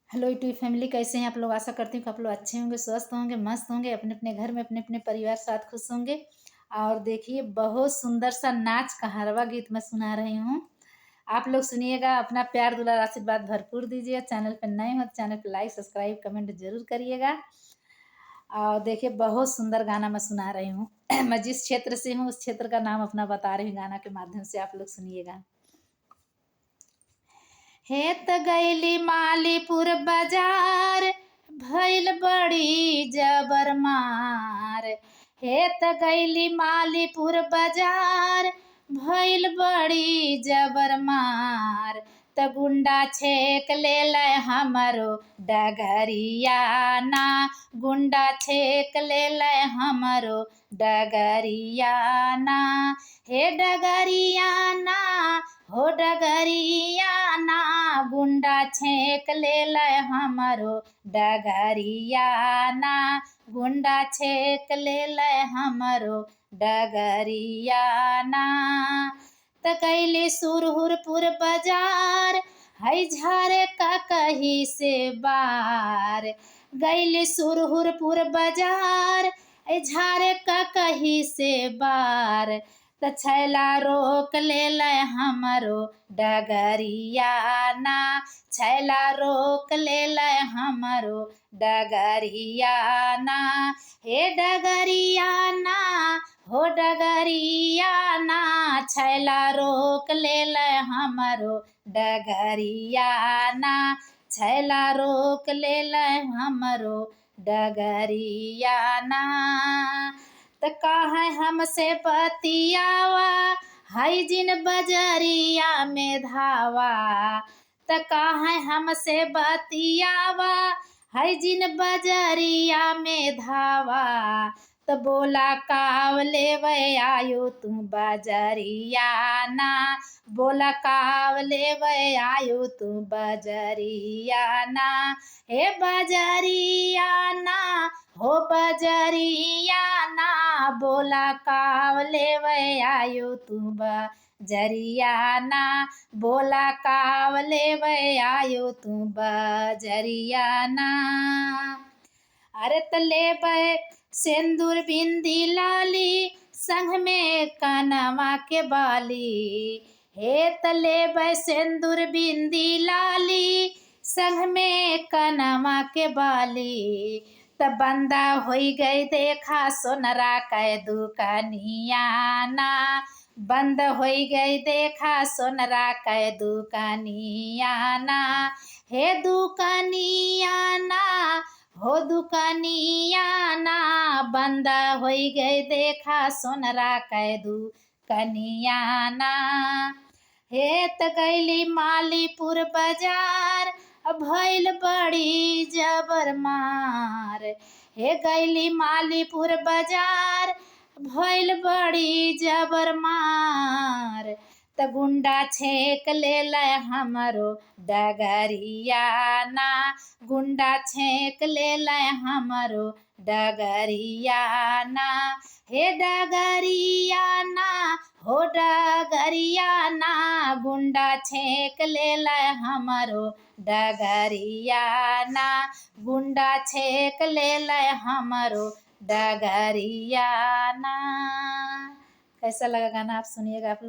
Hello YouTube family, कैसे हैं आप लोग। आशा करती हूँ कि आप लोग अच्छे होंगे, स्वस्थ होंगे, मस्त होंगे, अपने अपने घर में अपने अपने परिवार साथ खुश होंगे। और देखिए, बहुत सुंदर सा नाच का हरवा गीत मैं सुना रही हूँ। आप लोग सुनिएगा, अपना प्यार दुलार आशीर्वाद भरपूर दीजिए। चैनल पर नए हो तो चैनल पर लाइक सब्सक्राइब कमेंट जरूर करिएगा। और देखिए, बहुत सुंदर गाना मैं सुना रही हूँ। मैं जिस क्षेत्र से हूँ उस क्षेत्र का नाम अपना बता रही हूँ गाना के माध्यम से, आप लोग सुनिएगा। हे त गैली मालीपुर बाजार, भैल बड़ी जबर मार। हे त गैली मालीपुर बाजार, भैल बड़ी जबर मार। त गुंडा छेक ले हमरो डगरियाना, गुंडा छेक ले हमरो डगरियाना। हे डगरियाना, हो डगरियाना, गुंडा छेक ले हमरो डगरियाना, गुंडा छेक ले हमरो डगरियाना। त कैले सुरहुरपुर बाजार, है झारे का कही से बार। गैले सुरहुरपुर बाजार, झारे का कही से बार। त छैला रोक ले हमरो डगरियाना, छैला रोक ले हमरो डगरियाना। हे डगरियाना, हो डगरियाना, छैला रोक ले हमरो डगरियाना, छैला रोक ले हमरो डगरियाना। त काहे हमसे बतियावा, है जिन बजरिया में धावा। त काहे हमसे बतियावा, है जिन बजरिया में धावा। त बोला काव लेवे आयो तू बजरियाना, बोला काव लेवे आयो तू बजरियाना। हे बजरियाना, हो बजरियाना, बोला काव लेवे आयो तू बजरियाना, बोला काव लेवे आयो तू बजरियाना। अरे त लेवे सिंदूर बिंदी लाली, संग में कनवा के बाली। हे त लेवे सिंदूर बिंदी लाली, संग में कनवा के बाली। त बंदा होई गई देखा सोनरा कै दुकनियाना, बंद होई गई देखा सोनरा कै दुकनियाना। हे दुकनियाना, हो दुकनियाना, बंद होई गई देखा सोनरा कै दुकनियाना। हे त गैली मालीपुर बाजार, भैल बड़ी जबर मार। हे गैली मालीपुर बाजार, भैल बड़ी जबर मार। त गुंडा छेक ले हमरो डगरियाना, गुंडा छेक ले हमरो डगरियाना। हे डगरियाना, हो डगरियाना, गुंडा छेक ले हमरो डगरियाना, गुंडा छेक ले हमरो डगरियाना। कैसा लगा गाना, आप सुनिएगा आप लोग।